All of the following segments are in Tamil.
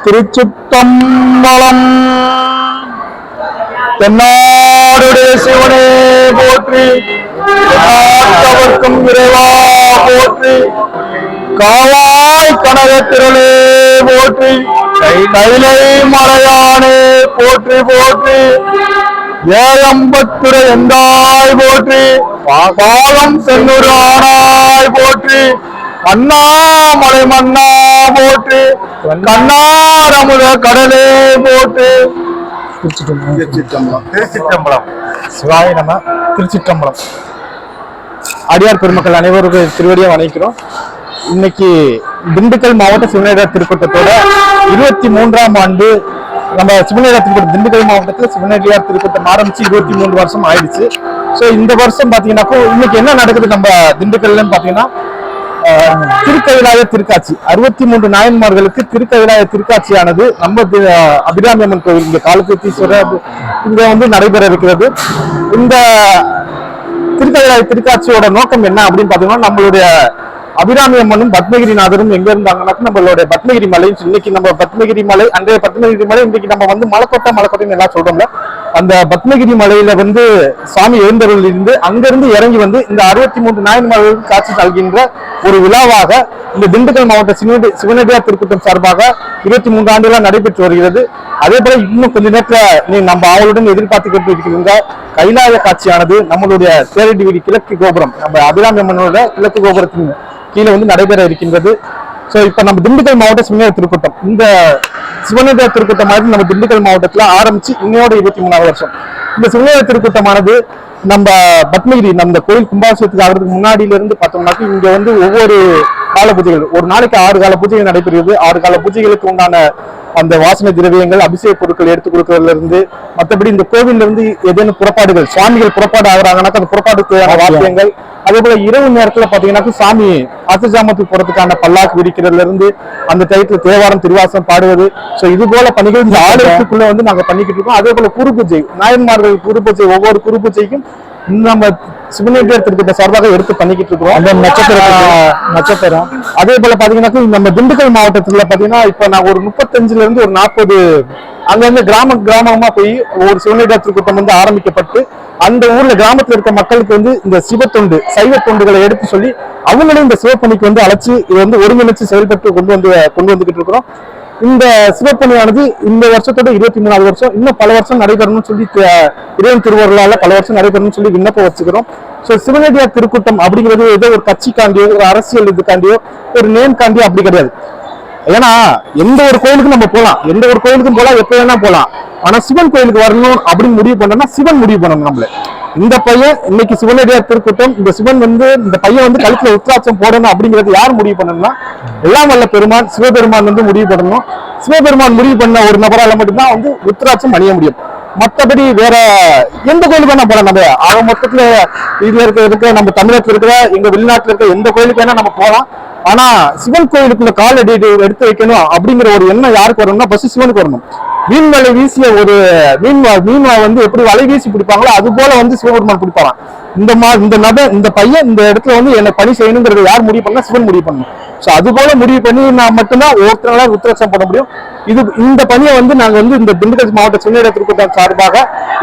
திருச்சிற்றம்பலம். தென்னாடுடைய சிவனே போற்றி, நாட்டவர்க்கும் இறைவா போற்றி, காவாய் கனக திரளே போற்றி, கைலை மலையானே போற்றி போற்றி, ஏழம்பத்துறை எந்தாய் போற்றி, பாலம் சென்னூர் ஆனாய் போற்றி, அண்ணாமலை மன்னா போற்றி, கண்ணாரமுத கடலே போற்றி. திருச்சிற்றம்பலம். திருச்சிற்றம்பலம். சிவாய நம. திருச்சிற்றம்பலம். அடியார் பெருமக்கள் அனைவருக்கும் திருவடியா வணங்குகிறோம். இன்னைக்கு திண்டுக்கல் மாவட்ட சிவனேர திருக்கூட்டத்தோட 23ஆம் ஆண்டு நம்ம சிவனேர திருக்கூட்டம் திண்டுக்கல் மாவட்டத்தில் சிவனேரியார் திருக்கூட்டம் ஆரம்பிச்சு 23 வருஷம் ஆயிடுச்சு. ஸோ இந்த வருஷம் பாத்தீங்கன்னாக்கோ இன்னைக்கு என்ன நடக்குது நம்ம திண்டுக்கல்ல பாத்தீங்கன்னா திருக்கயிலாய திருக்காட்சி 63 நாயன்மார்களுக்கு திருக்கயிலாய திருக்காட்சியானது நம்ம அபிராமி அம்மன் கோவில் இங்க காலத்தீஸ்வரர் இங்க வந்து நடைபெற இருக்கிறது. இந்த திருக்கயிலாய திருக்காட்சியோட நோக்கம் என்ன அப்படின்னு பாத்தீங்கன்னா, நம்மளுடைய அபிராமி அம்மனும் பத்மகிரிநாதரும் எங்க இருந்தாங்கன்னாக்க நம்மளுடைய பத்மகிரி மலை. இன்னைக்கு நம்ம பத்மகிரி மலை, அன்றைய பத்மகிரி மலை, இன்னைக்கு நம்ம வந்து மலைக்கோட்டைன்னு எல்லாம் சொல்றோம்ல, அந்த பத்மகிரி மலையில வந்து சுவாமி எழுந்தருள் இருந்து அங்கிருந்து இறங்கி வந்து இந்த 63 நாயன்மார்களுக்கு காட்சி தல்கின்ற ஒரு விழாவாக இந்த திண்டுக்கல் மாவட்ட சிவனடியார் திருக்கூட்டம் சார்பாக 23 ஆண்டுகளாக நடைபெற்று வருகிறது. அதே போல இன்னும் கொஞ்ச நேரத்துல நம்ம அவளுடன் எதிர்பார்த்துக்கிட்டு இருக்கிற கைலாய காட்சியானது நம்மளுடைய தேரடி வீதி கிழக்கு கோபுரம், நம்ம அபிராமி அம்மனோட கிழக்கு கோபுரத்தின் கீழே வந்து நடைபெற இருக்கின்றது. ஸோ இப்ப நம்ம திண்டுக்கல் மாவட்ட சிவனடியார் திருக்கூட்டம், இந்த சிவனடியார் திருக்கூட்டம் மாதிரி நம்ம திண்டுக்கல் மாவட்டத்துல ஆரம்பிச்சு இன்னையோட 23ஆவது வருஷம். இந்த சிவனடியார் திருக்கூட்டமானது நம்ம பத்மகிரி நம்ம கோயில் கும்பாபிஷேகத்துக்கு ஆகிறதுக்கு முன்னாடியில இருந்து பார்த்தோம்னாக்க இங்க வந்து ஒவ்வொரு கால பூஜைகள், ஒரு நாளைக்கு 6 கால பூஜைகள் நடைபெறுகிறது. 6 கால பூஜைகளுக்கு உண்டான அந்த வாசனை திரவியங்கள், அபிஷேக பொருட்கள் எடுத்துக் கொடுக்கறதுல இருந்து மற்றபடி இந்த கோவில்ல இருந்து ஏதேனும் புறப்பாடுகள், சுவாமிகள் புறப்பாடு ஆகுறாங்கன்னாக்க அந்த புறப்பாடுக்கு தேவையான வாக்கியங்கள், அதே போல இரவு நேரத்துல பாத்தீங்கன்னாக்க சாமி அசஜாமத்துக்கு போறதுக்கான பல்லாக்கு விரிக்கிறதுல இருந்து அந்த டயத்துல தேவாரம் திருவாசம் பாடுவது, சோ இது போல பணிகள் இந்த ஆலயத்துக்குள்ள வந்து நாங்க பண்ணிக்கிட்டு இருக்கோம். அதே போல குரு பூஜை, நாயன்மார்கள் குரு பூஜை, ஒவ்வொரு குரு பூஜைக்கும் நம்ம சிவனடியார் திருக்கூட்ட சார்பாக எடுத்து பண்ணிக்கிட்டு இருக்கிறோம். அந்த நட்சத்திரம் அதே போல பாத்தீங்கன்னா நம்ம திண்டுக்கல் மாவட்டத்துல பாத்தீங்கன்னா இப்ப நான் ஒரு 35ல இருந்து ஒரு 40 அங்க கிராமமா போய் ஒரு சிவனடியார் திருக்கூட்டம் வந்து ஆரம்பிக்கப்பட்டு அந்த ஊர்ல கிராமத்துல இருக்க மக்களுக்கு வந்து இந்த சிவத்தொண்டு, சைவ தொண்டுகளை எடுத்து சொல்லி அவங்களும் இந்த சிவப்பணிக்கு வந்து அழைச்சு இது வந்து ஒருங்கிணைச்சு செயல்பட்டு கொண்டு வந்துகிட்டு இருக்கிறோம். இந்த சிவப்பணியானது இந்த வருஷத்தோட 23ஆவது வருஷம், இன்னும் பல வருஷம் நடைபெறணும்னு சொல்லி இறைவன் திருவருளால பல வருஷம் நடைபெறணும்னு சொல்லி விண்ணப்பம் வச்சுக்கிறோம். ஸோ சிவனடியார் திருக்கூட்டம் அப்படிங்கிறது ஏதோ ஒரு கட்சிக்காண்டியோ ஒரு அரசியல் இதுக்காண்டியோ ஒரு நேம் காண்டியோ அப்படி கிடையாது. ஏன்னா எந்த ஒரு கோயிலுக்கும் நம்ம போகலாம், எந்த ஒரு கோயிலுக்கும் போகலாம், எப்ப வேணா போகலாம். ஆனா சிவன் கோயிலுக்கு வரணும் அப்படின்னு முடிவு பண்ணோம்னா சிவன் முடிவு பண்ணணும். நம்மள இந்த பையன் இன்னைக்கு சிவனடியார் திருக்கூட்டம், இந்த சிவன் வந்து இந்த பையன் வந்து கழுத்துல உத்ராட்சம் போடணும் அப்படிங்கிறது யார் முடிவு பண்ணணும்னா எல்லாம் வல்ல பெருமான் சிவபெருமான் வந்து முடிவு பண்ணணும். சிவபெருமான் முடிவு பண்ண ஒரு நபரால மட்டும்தான் வந்து உத்ராட்சம் அணிய முடியும். மற்றபடி வேற எந்த கோயிலுக்கு வேணா போலாம். நம்ம ஆக மொத்தத்துல இதுல இருக்க நம்ம தமிழகத்துல இருக்கிற எங்க வெளிநாட்டுல இருக்க எந்த கோயிலுக்கு வேணா நம்ம போகலாம். ஆனா சிவன் கோயிலுக்குள்ள கால் எடுத்து வைக்கணும் அப்படிங்கிற ஒரு எண்ணம் யாருக்கு வரணும்னா பஸ் சிவனுக்கு வரணும். மீன் வலை வீசிய ஒரு மீன்வா வந்து எப்படி வலை வீசி பிடிப்பாங்களோ அது போல வந்து சிவபெருமான் பிடிப்பாங்க. இந்த பையன் இந்த இடத்துல வந்து என்ன பணி செய்யணுங்கிறத யார் முடிவு பண்ணா சிவன் முடிவு பண்ணணும். ஸோ அது போல முடிவு பண்ணி நான் மட்டும்தான் ஒருத்தனால உத்தரட்சம் பண்ண முடியும். இந்த பணியை வந்து நாங்க வந்து இந்த திண்டுக்கல் மாவட்ட சிவனடியார் திருக்கூட்டம் சார்பாக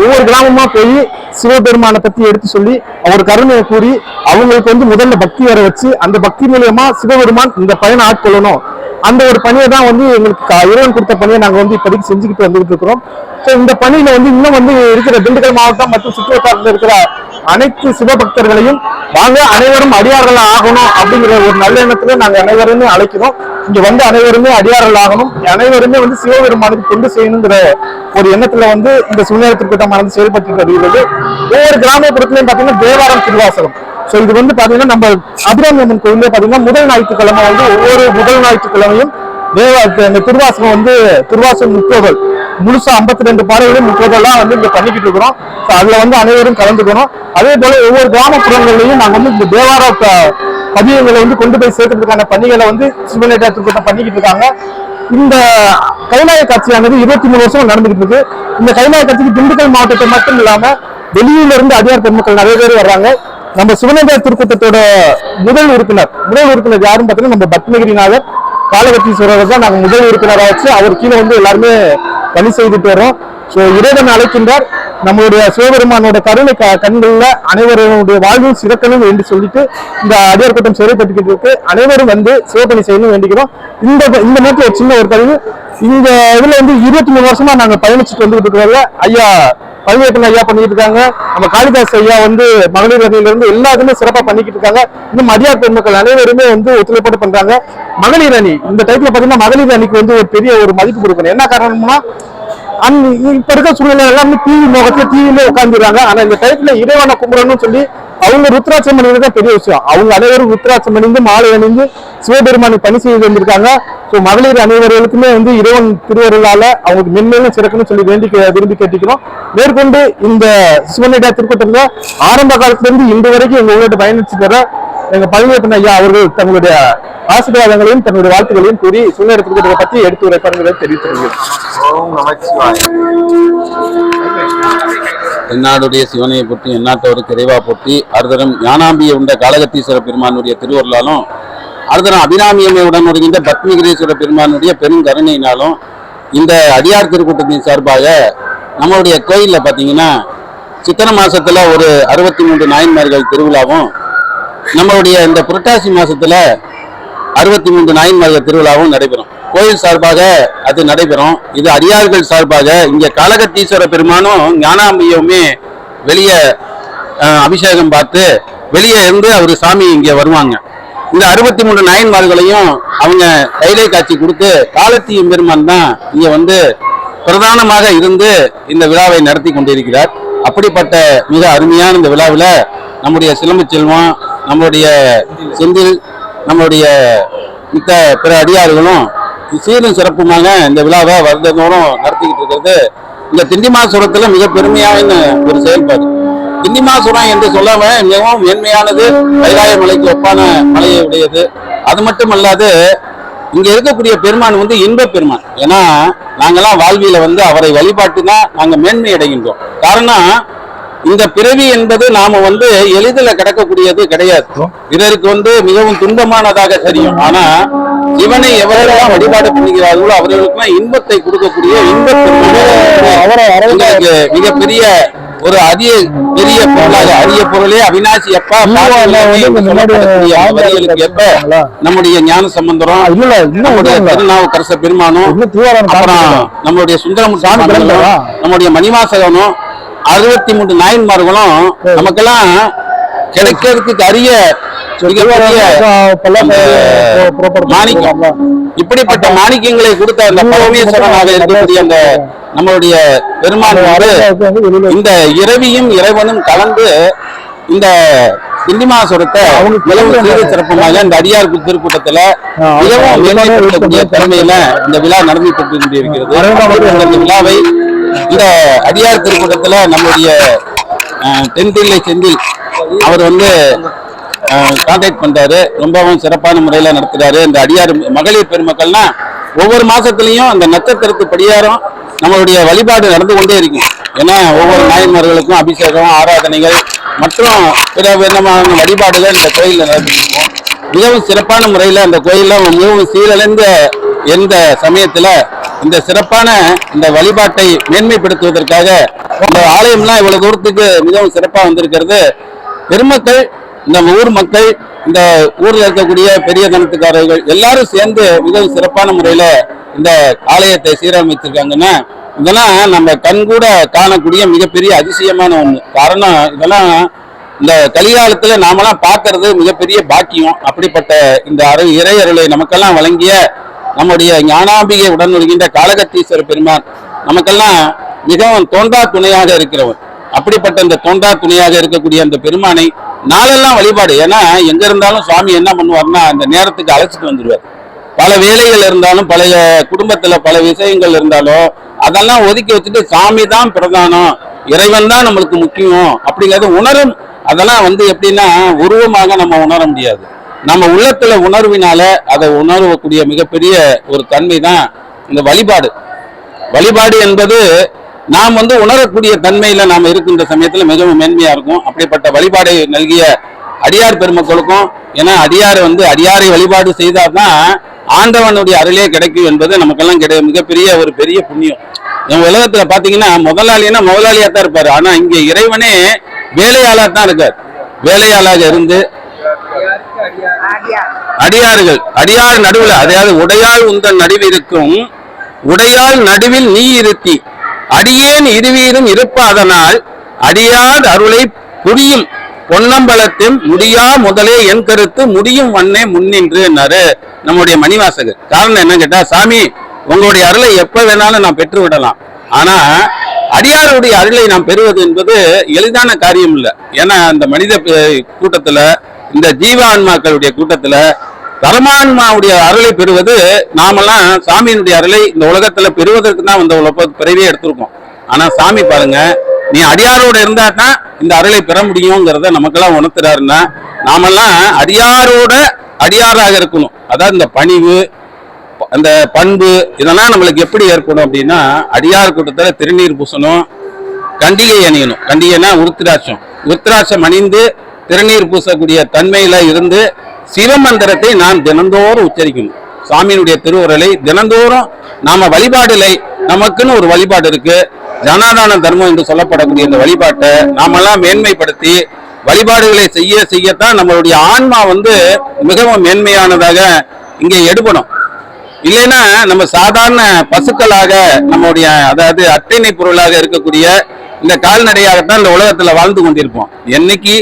ஒவ்வொரு கிராமமா போய் சிவபெருமானை பத்தி எடுத்து சொல்லி அவர் கருணையை கூறி அவங்களுக்கு வந்து முதல்ல பக்தி வர வச்சு அந்த பக்தி மூலியமா சிவபெருமான் இந்த பையனை ஆட்கொள்ளணும், அந்த ஒரு பணியை தான் வந்து எங்களுக்கு இறைவன் கொடுத்த பணியை நாங்க வந்து இப்போதைக்கு செஞ்சுக்கிட்டு வந்துகிட்டு இருக்கிறோம். ஸோ இந்த பணியில வந்து இன்னும் வந்து இருக்கிற திண்டுக்கல் மாவட்டம் மற்றும் சுற்றுவட்டாரத்தில் இருக்கிற அனைத்து சிவபக்தர்களையும் வாங்க அனைவரும் அடியார்கள் ஆகணும் அப்படிங்கிற ஒரு நல்ல எண்ணத்துல நாங்க அனைவருமே அழைக்கிறோம். இங்க வந்து அனைவருமே அடியார்கள் ஆகணும், அனைவருமே வந்து சிவபெருமானுக்கு கொண்டு செய்யணுங்கிற ஒரு எண்ணத்துல வந்து இந்த சிவனடியார் திருக்கூட்டமானது செயல்பட்டு வருகிறது. ஒவ்வொரு கிராமப்புறத்திலையும் பாத்தீங்கன்னா தேவாரம் திருவாசகம். சோ இது வந்து பாத்தீங்கன்னா நம்ம அபிராமி அம்மன் கோயிலே பாத்தீங்கன்னா முதல் ஞாயிற்றுக்கிழமை வந்து ஒவ்வொரு முதல் ஞாயிற்றுக்கிழமையும் இந்த திருவாசகம் வந்து திருவாசகம் முற்றோதல் முழுசா 52 பாறைகளும் முற்றோதெல்லாம் வந்து இங்க பண்ணிக்கிட்டு இருக்கிறோம். அதுல வந்து அனைவரும் கலந்துக்கணும். அதே போல ஒவ்வொரு கிராமப்புறங்கள்லயும் நாங்க வந்து இந்த தேவார பதியங்களை வந்து கொண்டு போய் சேர்க்கறதுக்கான பணிகளை வந்து சிவனடியார் திருக்கூட்டம் பண்ணிக்கிட்டு இருக்காங்க. இந்த கைலாய காட்சியானது 23 வருஷம் நடந்துகிட்டு இருக்கு. இந்த கைலாய காட்சிக்கு திண்டுக்கல் மாவட்டத்தை மட்டும் இல்லாம வெளியூர்ல இருந்து அடியார் பெருமக்கள் நிறைய பேர் வர்றாங்க. நம்ம சிவனடியார் திருக்கூட்டத்தோட முதல் உறுப்பினர் யாருன்னு பார்த்தீங்கன்னா நம்ம பத்மகிரிநாதர். காலகத்தீஸ்வரர் தான் நாங்கள் முதல் உறுப்பினராக வச்சு அவர் கீழே வந்து எல்லாருமே பணி செய்துட்டு வரோம். ஸோ இறைவன் அழைக்கின்றார், நம்மளுடைய சிவபெருமானோட கருணை கண்கள்ல அனைவருடைய வாழ்வும் சிறக்கணும் என்று சொல்லிட்டு இந்த அடியார் கூட்டம் செயல்பட்டுக்கிட்டு இருக்கு. அனைவரும் வந்து சிவப்பணி செய்யணும் வேண்டிக்கிறோம். இந்த நேரத்தில் ஒரு சின்ன ஒரு பதிவு, இந்த இதுல வந்து 23 வருஷமா நாங்க பயணிச்சுட்டு வந்துட்டு இருக்கிறோம்ல, ஐயா பழனியப்பன் ஐயா பண்ணிட்டு இருக்காங்க, நம்ம காளிதாஸ் ஐயா வந்து மகளிர் அணியில இருந்து எல்லாருமே சிறப்பா பண்ணிக்கிட்டு இருக்காங்க. இன்னும் அடியார் பெருமக்கள் அனைவருமே வந்து ஒத்துழைப்போடு பண்றாங்க. மகளிர் அணி இந்த டைப்ல பாத்தீங்கன்னா மகளிர் அணிக்கு வந்து ஒரு பெரிய ஒரு மதிப்பு கொடுக்கணும். என்ன காரணம்னா இப்ப இருக்க சூழ்நிலை எல்லாமே டிவி முகத்துல டிவிலே உட்காந்துருக்காங்க. ஆனா இந்த டைப்ல இறைவனை கும்பிடணும்னு சொல்லி அவங்க ருத்ராட்சம் பண்ணிதான் பெரிய விஷயம். அவங்க அனைவரும் ருத்ராட்சம் அணிந்து மாலை அணிந்து சிவபெருமானை பணி செய்து வந்திருக்காங்க. ஸோ மகளிர் அனைவர்களுக்குமே வந்து இறைவன் திருவருளால அவங்களுக்கு மென்மேலும் சிறக்கணும்னு சொல்லி விரும்பி கேட்டுக்கிறோம். மேற்கொண்டு இந்த சிவனடியார் திருக்கூட்டத்துல ஆரம்ப காலத்துல இருந்து இன்று வரைக்கும் எங்க உங்கள்கிட்ட பயணிச்சு தர எங்க பழனியப்பன் ஐயா அவர்கள் தங்களுடைய ஆசீர்வாதங்களையும் தன்னுடைய வாழ்த்துக்களையும் கூறி சிவனடியார் திருக்கூட்டத்தை பற்றி எடுத்து உரைப்பாருங்கிறத தெரிவித்திருக்கிறேன். எந்நாடுடைய சிவனையை போற்றி எந்நாட்டோடு இறைவா போற்றி அறுதரம் ஞானாம்பியை உண்ட காலகத்தீஸ்வர பெருமானுடைய திருவருளாலும் அறுதரம் அபிராமியமை உடன் வருகின்ற பத்மகிரீஸ்வர பெருமானுடைய பெரும் கருணையினாலும் இந்த அடியார் திருக்கூட்டத்தின் சார்பாக நம்மளுடைய கோயிலில் பார்த்தீங்கன்னா சித்திரை மாசத்துல ஒரு 63 நாயன்மார்கள் திருவிழாவும், நம்மளுடைய இந்த புரட்டாசி மாசத்துல 63 நாயன்மார்கள் திருவிழாவும் நடைபெறும். கோயில் சார்பாக அது நடைபெறும். இது அடியார்கள் சார்பாக இங்க காலகத்தீஸ்வர பெருமானும் ஞானாம்பியுமே வெளியே அபிஷேகம் பார்த்து வெளியே இருந்து அவர் சாமி இங்க வருவாங்க. இந்த 63 நாயன்மார்களையும் அவங்க கைலை காட்சி கொடுத்து காலத்தீயும் பெருமான் தான் இங்க வந்து பிரதானமாக இருந்து இந்த விழாவை நடத்தி கொண்டிருக்கிறார். அப்படிப்பட்ட மிக அருமையான இந்த விழாவில் நம்முடைய சிலம்பு செல்வம், நம்மளுடைய செந்தில், நம்மளுடைய மித்த பிற அடியார்களும் சீரும் சிறப்புமாக இந்த விழாவை வருடந்தோறும் நடத்திக்கிட்டு இருக்கிறது இந்த திண்டிமாசுரத்துல மிக பெருமையான ஒரு செயல்பாடு. திண்டிமாசுரம் என்று சொல்லாம மிகவும் மேன்மையானது, கைலாய மலைக்கு ஒப்பான மலையை உடையது. அது மட்டும் அல்லாது இங்க இருக்கக்கூடிய பெருமான் வந்து இன்ப பெருமான். ஏன்னா நாங்கெல்லாம் வாழ்வியில வந்து அவரை வழிபாட்டுனா நாங்க மேன்மை அடைகின்றோம். காரணம், இந்த பிறவி என்பது நாம வந்து எளிதில் கிடக்கக்கூடியது கிடையாது. இதற்கு வந்து மிகவும் துன்பமானதாக தெரியும். ஆனா இவனை எவரெல்லாம் வழிபாடு பண்ணுகிறார்களோ அவர்களுக்கு இன்பத்தை கொடுக்கக்கூடிய இன்பத்திற்கு மிகப்பெரிய ஒரு பெரிய பொருளாக அரிய பொருளே அவிநாசி அப்பா வரிகளுக்கு ஏற்ப நம்முடைய ஞான சம்பந்தரம், நம்முடைய திருநாவுக்கரச பெருமானும், அப்புறம் நம்முடைய சுந்தரமுத்து, நம்முடைய மணிவாசகனும் 63 நாயன்மார்களும் நமக்கெல்லாம் கிடைக்கிறதுக்கு அரிய மாணிக்கம். இப்படிப்பட்ட மாணிக்கங்களை கொடுத்த அந்த பரமேஸ்வரனாக இருக்கக்கூடிய அந்த நம்மளுடைய பெருமான் இந்த இரவியும் இறைவனும் கலந்து இந்த திண்டிமாசுரத்தை சிறப்புமாக இந்த அடியார் திருக்கூட்டத்துல மிகவும் மேம்படுத்தக்கூடிய திறமையில இந்த விழா நடந்து கொண்டிருக்கிறது. இந்த விழாவை இந்த அடியார் திருக்கூட்டத்துல நம்முடைய தென்தில்லை செந்தில் அவர் வந்து கான்டாக்ட் பண்றாரு, ரொம்பவும் சிறப்பான முறையில நடத்துறாரு. இந்த அடியார் மகளிர் பெருமக்கள்னா ஒவ்வொரு மாசத்துலயும் அந்த நட்சத்திரத்து படியாரம் நம்மளுடைய வழிபாடு நடந்து கொண்டே இருக்கும். ஏன்னா ஒவ்வொரு நாயன்மார்களுக்கும் அபிஷேகம், ஆராதனைகள் மற்றும் பிற விதமான வழிபாடுகள் இந்த கோயிலில் நடந்துருக்கும். மிகவும் சிறப்பான முறையில் அந்த கோயிலில் மிகவும் சீரழிந்த எந்த சமயத்துல இந்த சிறப்பான இந்த வழிபாட்டை மேன்மைப்படுத்துவதற்காக இந்த ஆலயம்லாம் இவ்வளவு தூரத்துக்கு மிகவும் சிறப்பாக வந்திருக்கிறது. பெருமக்கள், இந்த ஊர் மக்கள், இந்த ஊர்ல இருக்கக்கூடிய பெரிய தனத்துக்காரர்கள் எல்லாரும் சேர்ந்து மிகவும் சிறப்பான முறையில இந்த ஆலயத்தை சீரமைச்சிருக்காங்கன்னா இதெல்லாம் நம்ம கண்கூட காணக்கூடிய மிகப்பெரிய அதிசயமான ஒண்ணு. காரணம், இதெல்லாம் இந்த கலிகாலத்துல நாமெல்லாம் பார்க்கறது மிகப்பெரிய பாக்கியம். அப்படிப்பட்ட இந்த இறையருளை நமக்கெல்லாம் வழங்கிய நம்முடைய ஞானாம்பிகை உடன் வருகின்ற காலகத்தீஸ்வர பெருமான் நமக்கெல்லாம் மிகவும் தோன்றா துணையாக இருக்கிறவர். அப்படிப்பட்ட இந்த தோன்றா துணையாக இருக்கக்கூடிய அந்த பெருமானை நாளெல்லாம் வழிபாடு. ஏன்னா எங்க இருந்தாலும் சுவாமி என்ன பண்ணுவார்னா அந்த நேரத்துக்கு அழைச்சிட்டு வந்துடுவார். பல வேலைகள் இருந்தாலும், பழைய குடும்பத்துல பல விஷயங்கள் இருந்தாலும் அதெல்லாம் ஒதுக்கி வச்சுட்டு சாமி தான் பிரதானம், இறைவன் தான் நம்மளுக்கு முக்கியம் அப்படிங்கிறது உணரும். அதெல்லாம் வந்து எப்படின்னா உருவமாக நம்ம உணர முடியாது. நம்ம உள்ளத்துல உணர்வினால அதை உணரக்கூடிய மிகப்பெரிய ஒரு தன்மை தான் இந்த வழிபாடு. வழிபாடு என்பது நாம் வந்து உணரக்கூடிய தன்மையில நாம் இருக்கின்ற சமயத்துல மிகவும் மேன்மையா இருக்கும். அப்படிப்பட்ட வழிபாடை நல்கிய அடியார் பெருமக்களுக்கும், ஏன்னா அடியாரை வழிபாடு செய்தாதான் ஆண்டவனுடைய அருளே கிடைக்கும் என்பது நமக்கெல்லாம் மிகப்பெரிய ஒரு பெரிய புண்ணியம். நம்ம உலகத்துல பாத்தீங்கன்னா முதலாளின்னா முதலாளியா தான் இருப்பாரு. ஆனா இங்க இறைவனே வேலையாளா தான் இருக்கார். வேலையாளாக இருந்து அடியார் நடுவில், அதாவது உடையாள் உந்தன் நடுவில் இருக்கும், உடையாள் நடுவில் நீ இருத்தி அடியேன் இருவீரும் இருப்பாதனால் அடியார் அருளை புரியும் பொன்னம்பலத்தின் முடியா முதலே என் கருத்து முடியும் வண்ணே முன்னின்று நம்முடைய மணிவாசகர். காரணம் என்ன கேட்டா, சாமி உங்களுடைய அருளை எப்ப வேணாலும் நான் பெற்று விடலாம், ஆனா அடியாருடைய அருளை நாம் பெறுவது என்பது எளிதான காரியம் இல்லை. ஏன்னா அந்த மனித கூட்டத்துல, இந்த ஜீவான்மாக்களுடைய கூட்டத்துல பரமான்மாவுடைய அருளை பெறுவது, நாமெல்லாம் சாமியினுடைய அருளை இந்த உலகத்துல பெறுவதற்கு தான் இந்த பிறவியே எடுத்திருக்கோம். ஆனா சாமி பாருங்க, நீ அடியாரோட இருந்தா தான் இந்த அருளை பெற முடியுங்கிறத நமக்கெல்லாம் உணர்த்துறாருன்னா, நாமெல்லாம் அடியாரோட அடியாராக இருக்கணும். அதாவது இந்த பணிவு, அந்த பண்பு, இதெல்லாம் நம்மளுக்கு எப்படி ஏற்படும் அப்படின்னா, அடியார் கூட்டத்துல திருநீர் பூசணும், கண்டிகை அணியணும். கண்டிகைனா உருத்திராட்சம் அணிந்து திருநீர் பூசக்கூடிய தன்மையில இருந்து சிவமந்திரத்தை நாம் தினந்தோறும் உச்சரிக்கணும். சாமியினுடைய திருவுரலை தினந்தோறும் நாம வழிபாடுலை, நமக்குன்னு ஒரு வழிபாடு இருக்கு, ஜனாதான தர்மம் என்று சொல்லப்படக்கூடிய இந்த வழிபாட்டை நாமெல்லாம் மேன்மைப்படுத்தி வழிபாடுகளை செய்யத்தான் நம்மளுடைய ஆன்மா மிகவும் மேன்மையானதாக இங்கே எடுபடும். இல்லைன்னா நம்ம சாதாரண பசுக்களாக, நம்முடைய அதாவது அட்டை பொருளாக இருக்கக்கூடிய இந்த கால்நடையாகத்தான் இந்த உலகத்துல வாழ்ந்து கொண்டிருப்போம். என்னைக்கு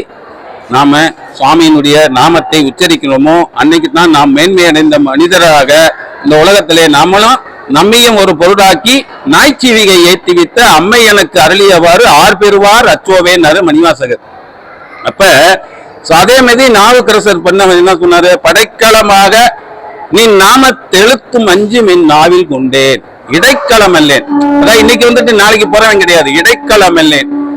நாம சுவாமியினுடைய நாமத்தை உச்சரிக்கிறோமோ அன்னைக்கு தான் நாம் மேன்மை அடைந்த மனிதராக இந்த உலகத்திலே நாமளும் நம்மையும் ஒரு பொருளாக்கி நாய்ச்சிவிகை ஏற்றி வைத்த அம்மை எனக்கு அருளியவாறு ஆர் பெறுவார் அச்சோவேன்னாரு மணிவாசகர். அப்ப அதே மாதிரி நாவுக்கரசர் பண்ண என்ன சொன்னாரு, படைக்களமாக நீ நாம தெழுத்தும் அஞ்சு மின் நாவில் கொண்டேன், இடைக்களம் அல்லேன். அதான் இன்னைக்கு நாளைக்கு போறவன் கிடையாது, இடைக்களம் அல்லேன்.